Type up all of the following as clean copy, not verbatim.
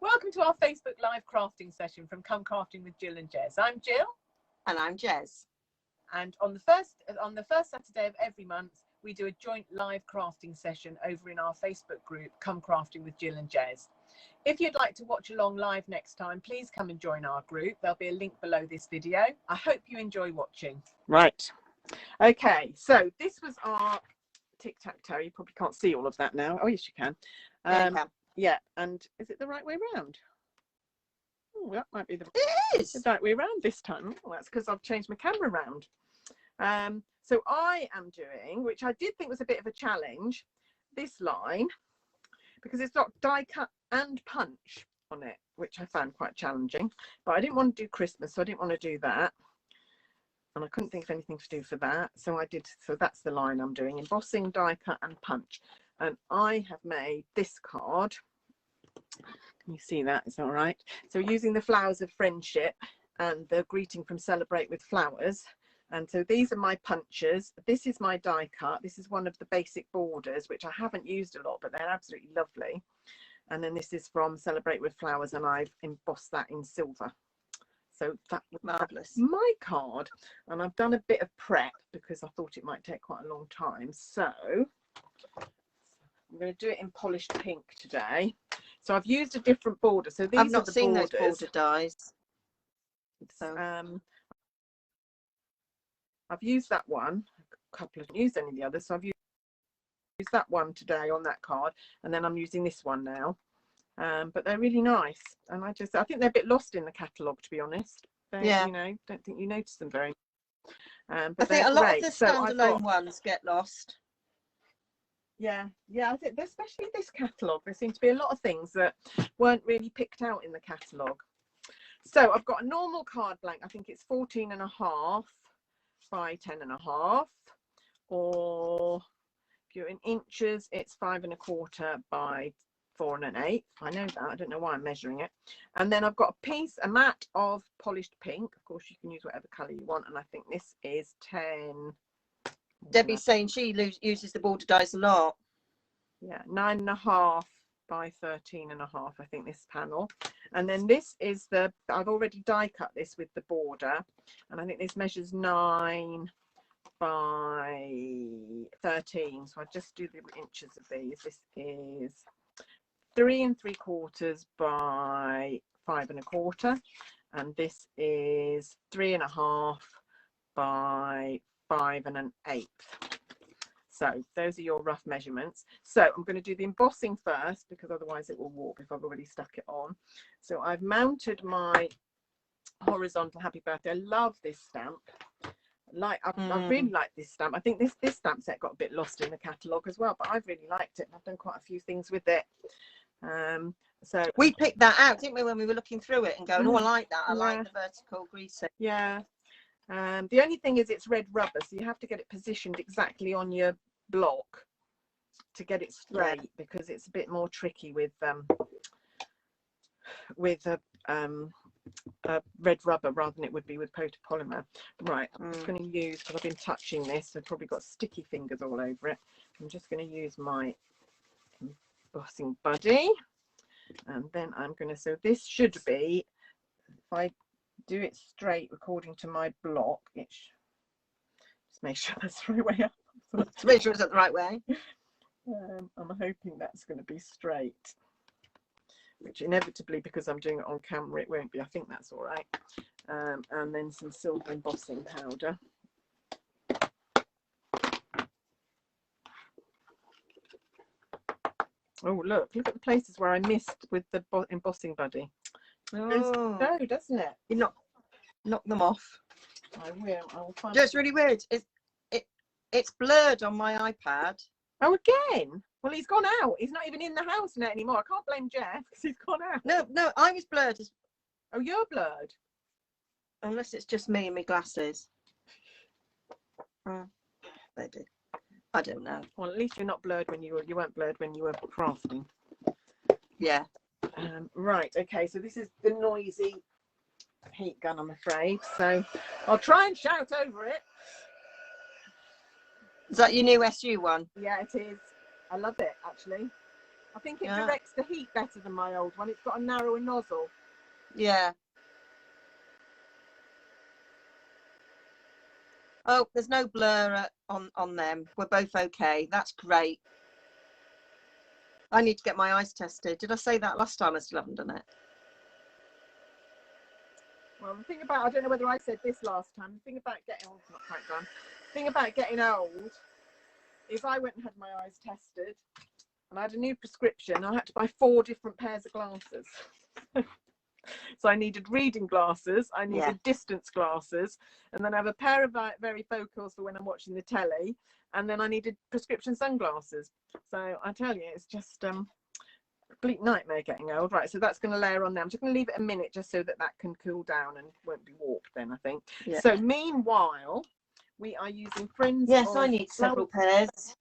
Welcome to our Facebook live crafting session from Come Crafting with Jill and Jez. I'm Jill. And I'm Jez. And on the first Saturday of every month, we do a joint live crafting session over in our Facebook group, Come Crafting with Jill and Jez. If you'd like to watch along live next time, please come and join our group. There'll be a link below this video. I hope you enjoy watching. Right. Okay, so this was our tic-tac-toe. You probably can't see all of that now. Oh, yes, you can. Yeah, you can. Yeah, and is it the right way round? Oh, that might be the right way round this time. Oh, that's because I've changed my camera round. So I am doing, which I did think was a bit of a challenge, this line, because it's got die cut and punch on it, which I found quite challenging. But I didn't want to do Christmas, so I didn't want to do that. And I couldn't think of anything to do for that. So I did, so that's the line I'm doing, embossing, die cut and punch. And I have made this card. Can you see that? Is that all right? So using the flowers of friendship and the greeting from Celebrate with Flowers. And so these are my punches. This is my die cut. This is one of the basic borders, which I haven't used a lot, but they're absolutely lovely. And then this is from Celebrate with Flowers, and I've embossed that in silver. So that was marvellous. My card. And I've done a bit of prep because I thought it might take quite a long time. So I'm going to do it in polished pink today. So I've used a different border. So these I've not are the seen borders. those border dies. So I've used that one. A couple of used any of the others. So I've used that one today on that card, and then I'm using this one now. But they're really nice, and I think they're a bit lost in the catalogue, to be honest. Yeah, you know, don't think you notice them very. But I think a lot of the so standalone ones get lost. Yeah, I think especially this catalogue, there seem to be a lot of things that weren't really picked out in the catalogue. So I've got a normal card blank. I think it's 14.5 by 10.5, or if you're in inches, it's 5.25 by 4 1/8. I know that. I don't know why I'm measuring it. And then I've got a mat of polished pink. Of course, you can use whatever colour you want. And I think this is 10. Debbie's saying she uses the border dies a lot. Yeah, 9.5 by 13.5. I think this panel. And then this is I've already die cut this with the border, and I think this measures 9 by 13. So I just do the inches of these. This is 3 3/4 by 5 1/4, and this is 3.5 by 5 1/8. So those are your rough measurements. So I'm going to do the embossing first, because otherwise it will warp if I've already stuck it on. So I've mounted my horizontal happy birthday. I love this stamp. I really like this stamp. I think this stamp set got a bit lost in the catalogue as well, but I've really liked it. I've done quite a few things with it. So we picked that out, didn't we, when we were looking through it and going, oh, I like that. I like the vertical greasing. Yeah. The only thing is it's red rubber, so you have to get it positioned exactly on your block to get it straight, because it's a bit more tricky with red rubber rather than it would be with photopolymer. Right, I'm just going to use, because I've been touching this, I've probably got sticky fingers all over it. I'm just going to use my embossing buddy, and then I'm going to, so this should be, if I do it straight according to my block, just make sure that's the right way up. To make sure it's the right way. I'm hoping that's going to be straight, which inevitably, because I'm doing it on camera, it won't be. I think that's all right. And then some silver embossing powder. Oh, look at the places where I missed with the embossing buddy. Oh, no, doesn't it? You knock them off. I will find. It's really weird. It's blurred on my iPad. Oh, again? Well, he's gone out. He's not even in the house now anymore. I can't blame Jeff because he's gone out. No, I was blurred. Oh, you're blurred. Unless it's just me and my glasses. Maybe. I don't know. Well, at least you're not blurred when you weren't blurred when you were crafting. Yeah. Right. Okay. So this is the noisy heat gun, I'm afraid. So I'll try and shout over it. Is that your new SU one? Yeah, it is. I love it, actually. I think it directs the heat better than my old one. It's got a narrower nozzle. Yeah. Oh, there's no blur on them. We're both okay. That's great. I need to get my eyes tested. Did I say that last time? I still haven't done it. Well, the thing about, I don't know whether I said this last time, the thing about getting, oh, not quite done. The thing about getting old is I went and had my eyes tested and I had a new prescription. I had to buy 4 different pairs of glasses. So I needed reading glasses, I needed distance glasses, and then I have a pair of varifocals for when I'm watching the telly, and then I needed prescription sunglasses. So I tell you, it's just a complete nightmare getting old. Right, so that's going to layer on there. I'm just going to leave it a minute just so that that can cool down and won't be warped then, I think. Yeah. So meanwhile, we are using Friends. Yes, I need several pairs.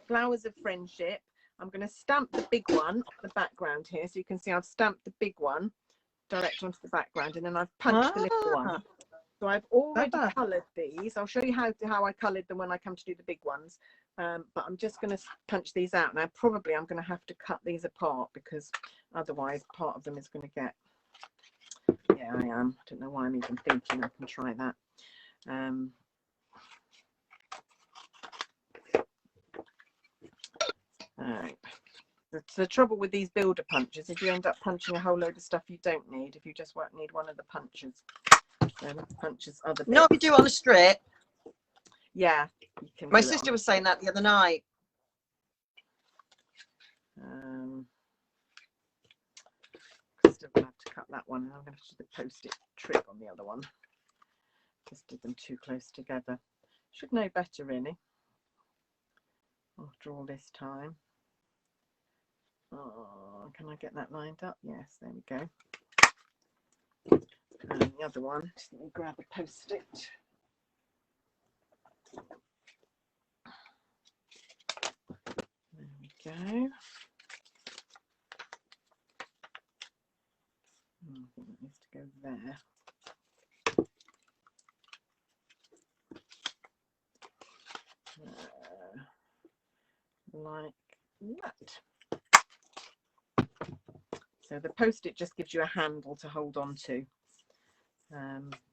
Flowers of Friendship. I'm going to stamp the big one on the background here. So you can see I've stamped the big one direct onto the background, and then I've punched the little one. So I've already coloured these. I'll show you how I coloured them when I come to do the big ones. But I'm just going to punch these out. Now, probably I'm going to have to cut these apart because otherwise part of them is going to get... Yeah, I am. I don't know why I'm even thinking I can try that. Right. The trouble with these builder punches is you end up punching a whole load of stuff you don't need if you just won't need one of the punches. Then punches other bits. No, we do on a strip. Yeah. You can. My sister was saying that the other night. Still gonna have to cut that one, and I'm going to do the post-it trick on the other one. Just did them too close together. Should know better, really. After all this time. Oh, can I get that lined up? Yes, there we go. And the other one, just let me grab a post-it. There we go. I think that needs to go there. Like that. So the post-it just gives you a handle to hold on to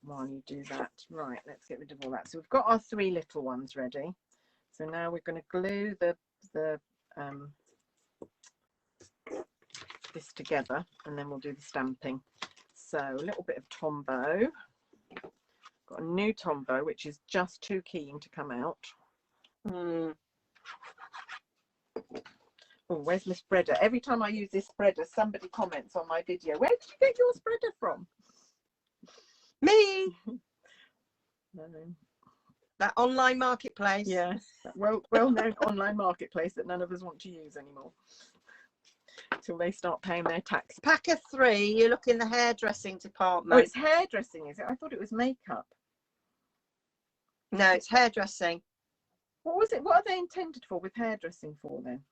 while you do that. Right, let's get rid of all that. So we've got our 3 little ones ready. So now we're going to glue this together, and then we'll do the stamping. So a little bit of Tombow. Got a new Tombow, which is just too keen to come out. Oh, where's my spreader? Every time I use this spreader, somebody comments on my video. Where did you get your spreader from? Me. No. That online marketplace. Yeah, well-known online marketplace that none of us want to use anymore until they start paying their tax. Pack of 3. You look in the hairdressing department. Oh, it's hairdressing, is it? I thought it was makeup. No, it's hairdressing. What was it? What are they intended for with hairdressing for then?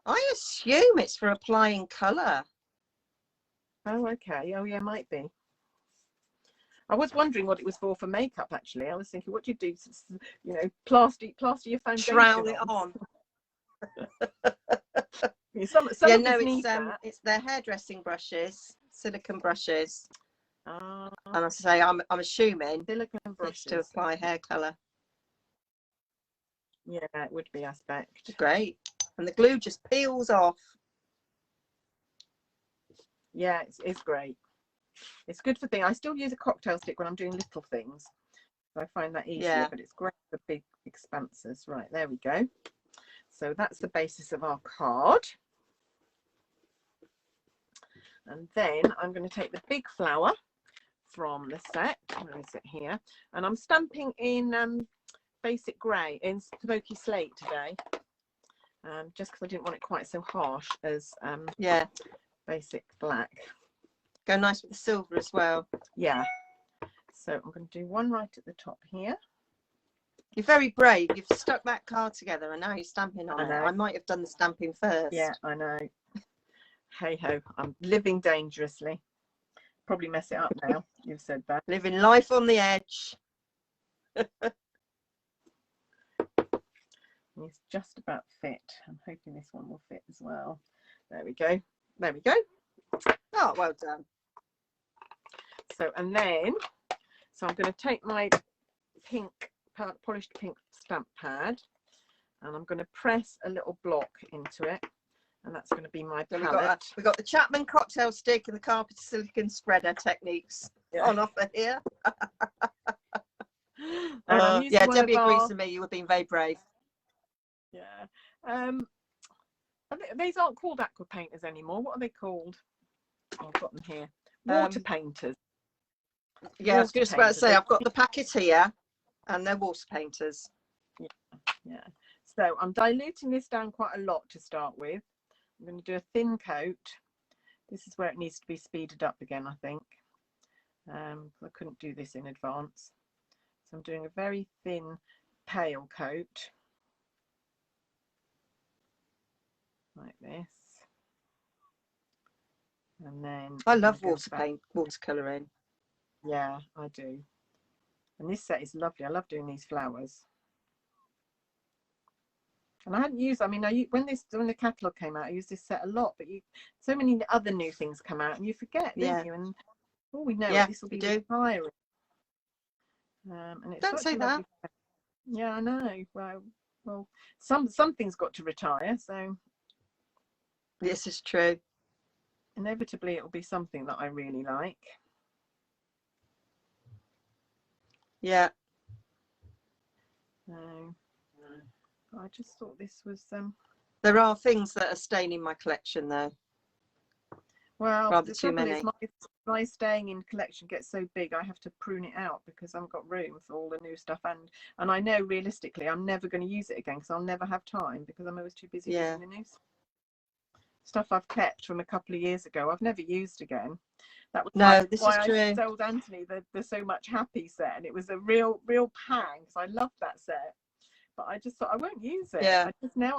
I assume it's for applying colour. Oh, okay. Oh, yeah, might be. I was wondering what it was for makeup, actually. I was thinking, what do you do? You know, plaster your foundation. Trowel it on. It's their hairdressing brushes, silicone brushes. And I say, I'm assuming silicone brushes to apply hair colour. Yeah, it would be, I expect. Great. And the glue just peels off. Yeah, it's great. It's good for things. I still use a cocktail stick when I'm doing little things. So I find that easier, but it's great for big expanses. Right, there we go. So that's the basis of our card. And then I'm going to take the big flower from the set. Where is it here? And I'm stamping in basic grey, in smoky slate today. Just because I didn't want it quite so harsh as basic black. Go nice with the silver as well. Yeah. So I'm going to do one right at the top here. You're very brave. You've stuck that card together and now you're stamping on it. I might have done the stamping first. Yeah, I know. Hey ho, I'm living dangerously. Probably mess it up now. You've said that. Living life on the edge. And it's just about fit. I'm hoping this one will fit as well. There we go. There we go. Oh, well done. So, and then, so I'm going to take my pink, polished pink stamp pad, and I'm going to press a little block into it, and that's going to be my palette. We've got the Chapman cocktail stick and the carpet silicon spreader techniques on offer here. Yeah, Debbie agrees to me. You were being very brave. Yeah. These aren't called aqua painters anymore. What are they called? Oh, I've got them here. Water painters. Yeah, I was just about to say, I've got the packet here, and they're water painters. Yeah. So I'm diluting this down quite a lot to start with. I'm going to do a thin coat. This is where it needs to be speeded up again, I think. I couldn't do this in advance. So I'm doing a very thin, pale coat. Like this. And then I love watercolouring. Yeah, I do. And this set is lovely. I love doing these flowers. And I hadn't used, I mean, when the catalogue came out, I used this set a lot, but so many other new things come out and you forget, don't you? And all we know this will be retiring. And it's don't say that. Yeah, I know. Well, something's got to retire, so this is true. Inevitably it will be something that I really like. Yeah. So I just thought this was there are things that are staying in my collection though. Well, rather too many. My staying in collection gets so big I have to prune it out because I haven't got room for all the new stuff, and I know realistically I'm never going to use it again because I'll never have time because I'm always too busy using the new stuff I've kept from a couple of years ago. I've never used again. That was why I sold Anthony the So Much Happy set, and it was a real pang because I loved that set, but I just thought I won't use it. I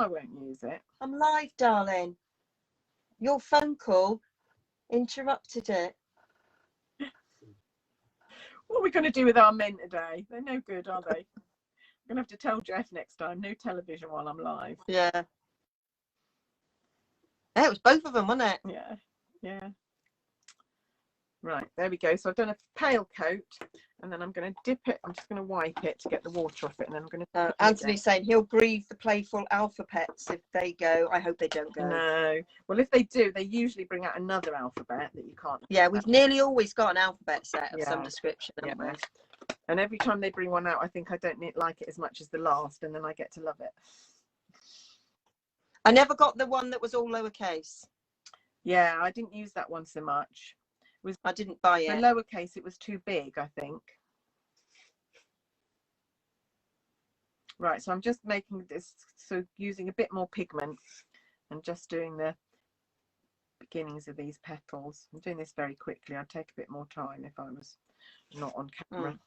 won't use it. I'm live, darling. Your phone call interrupted it. What are we going to do with our men today? They're no good, are they? I'm going to have to tell Jeff next time, no television while I'm live. Yeah, it was both of them, wasn't it? Yeah. Right, there we go. So I've done a pale coat, and then I'm going to dip it. I'm just going to wipe it to get the water off it, and then I'm going to. Anthony's saying he'll grieve the playful alphabets if they go. I hope they don't go. No. Well, if they do, they usually bring out another alphabet that you can't. Yeah, we've nearly always got an alphabet set of some description, haven't we? And every time they bring one out, I think I don't like it as much as the last, and then I get to love it. I never got the one that was all lowercase. Yeah, I didn't use that one so much. I didn't buy it. For lowercase, it was too big, I think. Right, so I'm just making this, so using a bit more pigment and just doing the beginnings of these petals. I'm doing this very quickly. I'd take a bit more time if I was not on camera.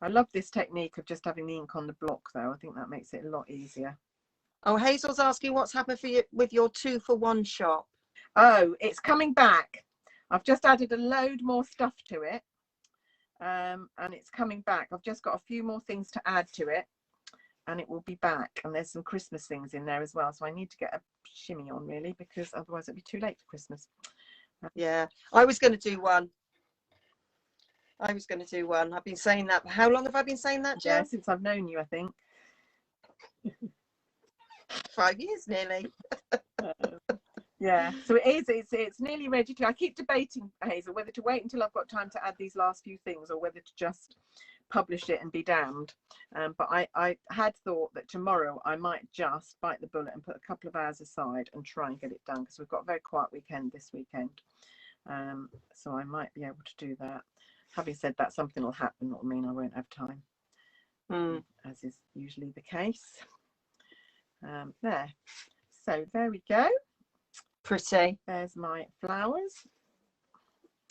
I love this technique of just having the ink on the block, though. I think that makes it a lot easier. Oh, Hazel's asking what's happened for you with your 2-for-1 shop. Oh, it's coming back. I've just added a load more stuff to it, and it's coming back. I've just got a few more things to add to it, and it will be back. And there's some Christmas things in there as well, so I need to get a shimmy on really, because otherwise it'll be too late for Christmas. Yeah, I was going to do one. I've been saying that. How long have I been saying that, Jill? Yeah, since I've known you, I think. 5 years nearly. Yeah, so it's nearly ready to. I keep debating, Hazel, whether to wait until I've got time to add these last few things or whether to just publish it and be damned. But I had thought that tomorrow I might just bite the bullet and put a couple of hours aside and try and get it done, because we've got a very quiet weekend this weekend. So I might be able to do that. Having said that, something will happen that will mean I won't have time, as is usually the case. There. So there we go. Pretty. There's my flowers.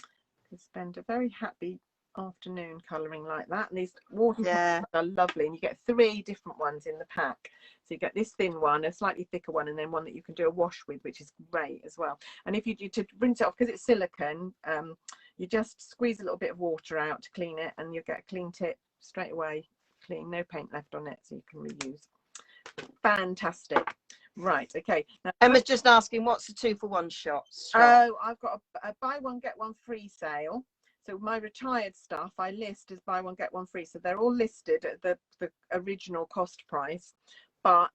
You can spend a very happy afternoon colouring like that. And these watercolors are lovely. And you get 3 different ones in the pack. So you get this thin one, a slightly thicker one, and then one that you can do a wash with, which is great as well. And if you do, to rinse it off, because it's silicone, you just squeeze a little bit of water out to clean it, and you get a clean tip straight away. clean, no paint left on it, so you can reuse. Fantastic. Right, okay. Now, Emma's just asking, what's the 2-for-1 shop? Oh, I've got a buy one get one free sale. So my retired stuff I list as buy one get one free. So they're all listed at the original cost price, but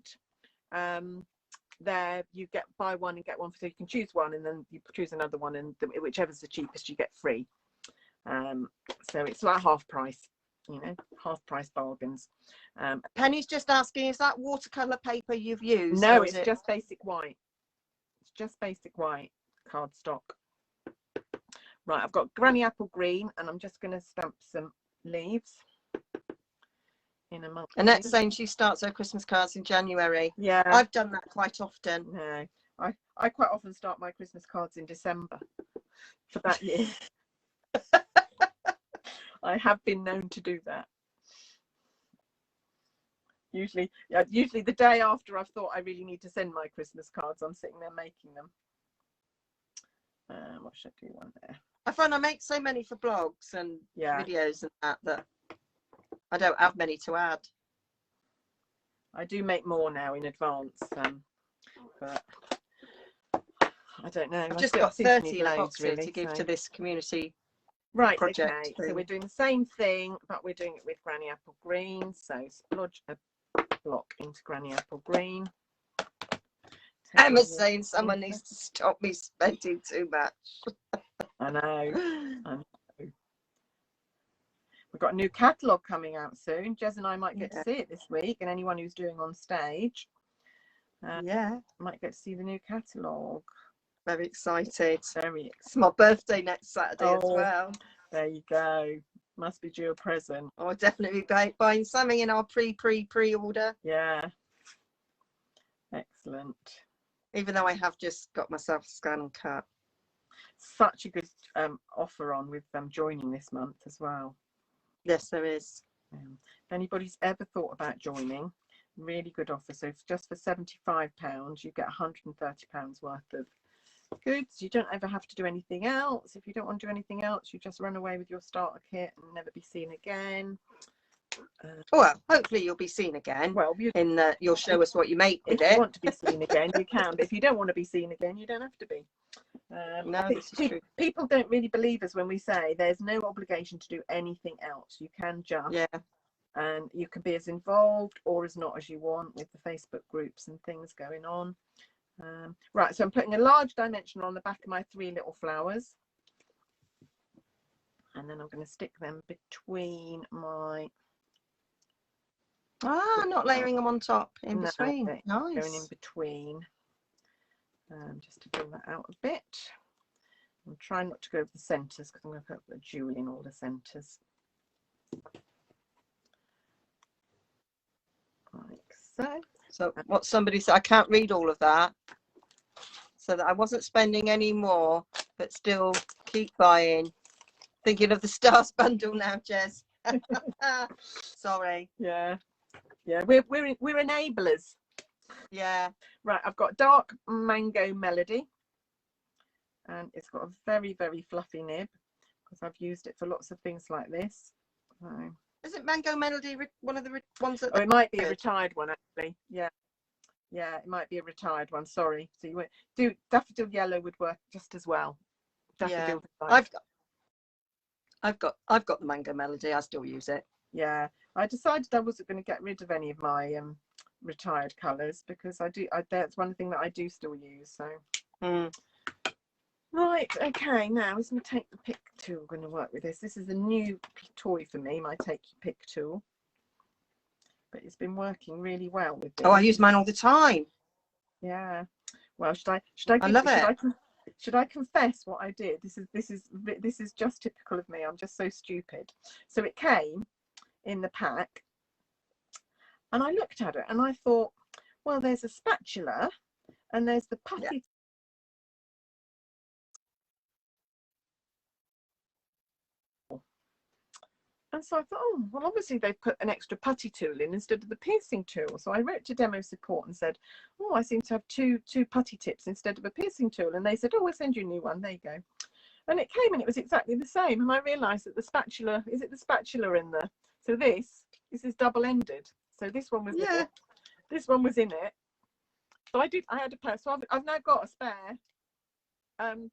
there you get buy one and get one, so you can choose one and then you choose another one, and whichever's the cheapest you get free. So it's like half price, you know, half price bargains. Penny's just asking, is that watercolor paper you've used? No, it's just basic white. It's just basic white cardstock. Right, I've got Granny Apple Green, and I'm just going to stamp some leaves in a month. Annette's saying she starts her Christmas cards in January. Yeah, I've done that quite often. No, I quite often start my Christmas cards in December for that year. I have been known to do that. Usually the day after I've thought I really need to send my Christmas cards, I'm sitting there making them. What should I do one there? I find I make so many for blogs and videos and that I don't have many to add. I do make more now in advance, but I don't know. I've just got 30 boxes really, to give to this community project. Okay, so we're doing the same thing, but we're doing it with Granny Apple Green. So splodge a block into Granny Apple Green. Emma's saying someone needs to stop me spending too much. I know. We've got a new catalogue coming out soon. Jez and I might get to see it this week, and anyone who's doing on stage might get to see the new catalogue. Very excited. Very excited. It's my birthday next Saturday as well. There you go. Must be due a present. I'll definitely be buying something in our pre-order. Yeah. Excellent. Even though I have just got myself a scan and cut. Such a good offer on with them joining this month as well. Yes, there is. If anybody's ever thought about joining, really good offer. So just for £75, you get £130 worth of goods. You don't ever have to do anything else. If you don't want to do anything else, you just run away with your starter kit and never be seen again. Well, hopefully you'll be seen again. Well, you'll show us what you make with it. If you want to be seen again, you can. But if you don't want to be seen again, you don't have to be. No, this is true. People don't really believe us when we say there's no obligation to do anything else. You can just, and you can be as involved or as not as you want with the Facebook groups and things going on. Right, so I'm putting a large dimension on the back of my 3 little flowers, and then I'm going to stick them between my. Not layering them on top, in between. Nice. Going in between. Just to fill that out a bit. I'm trying not to go over the centres because I'm going to put a jewel in all the centres. Like so. So what somebody said, I can't read all of that. So that I wasn't spending any more, but still keep buying. Thinking of the stars bundle now, Jez. Sorry. Yeah. We're enablers. Yeah. Right, I've got dark mango melody, and it's got a very, very fluffy nib because I've used it for lots of things like this. So. Isn't mango melody one of the ones that? Oh, it might be a retired one actually. Yeah, it might be a retired one. Sorry. So you would do daffodil yellow would work just as well. Daffodil. Yeah. I've got the mango melody. I still use it. Yeah, I decided I wasn't going to get rid of any of my retired colours because that's one thing that I do still use. So right, okay, now is my take the pick tool going to work with this. This is a new toy for me, my take your pick tool, but it's been working really well with this. I use mine all the time. Yeah, well, should I confess what I did? This is just typical of me. I'm just so stupid. So it came in the pack, and I looked at it and I thought, well, there's a spatula and there's the putty. And so I thought, oh, well, obviously they've put an extra putty tool in instead of the piercing tool. So I wrote to demo support and said, oh, I seem to have two putty tips instead of a piercing tool. And they said, oh, we'll send you a new one. There you go. And it came and it was exactly the same. And I realised that the spatula, is it the spatula in the, So this is double-ended. So this one was little, this one was in it. So I had a pair. So I've now got a spare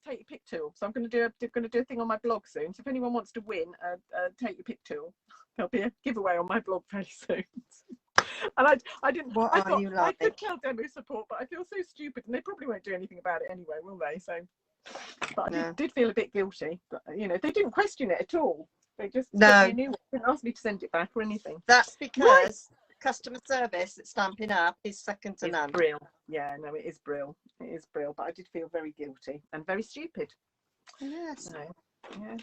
take your pick tool. So I'm going to do a thing on my blog soon. So if anyone wants to win a take your pick tool, there'll be a giveaway on my blog very soon. And I didn't. What I are thought you I like? could tell demo support, but I feel so stupid, and they probably won't do anything about it anyway, will they? So, but I did feel a bit guilty. But you know, they didn't question it at all. They just sent me a new one. Didn't ask me to send it back or anything. That's because customer service at Stampin' Up is second to none. Brill. Yeah, no, it is brill. It is brill. But I did feel very guilty and very stupid. Yes. So, yeah.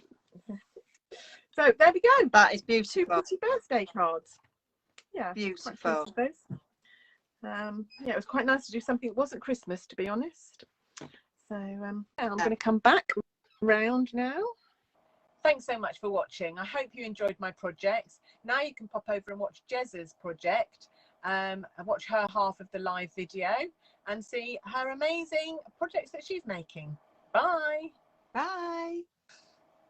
So there we go. That is beautiful. 2 pretty birthday cards. Yeah, Beautiful. Yeah, it was quite nice to do something that wasn't Christmas, to be honest. So I'm going to come back round now. Thanks so much for watching. I hope you enjoyed my projects. Now you can pop over and watch Jez's project, and watch her half of the live video and see her amazing projects that she's making. Bye. Bye.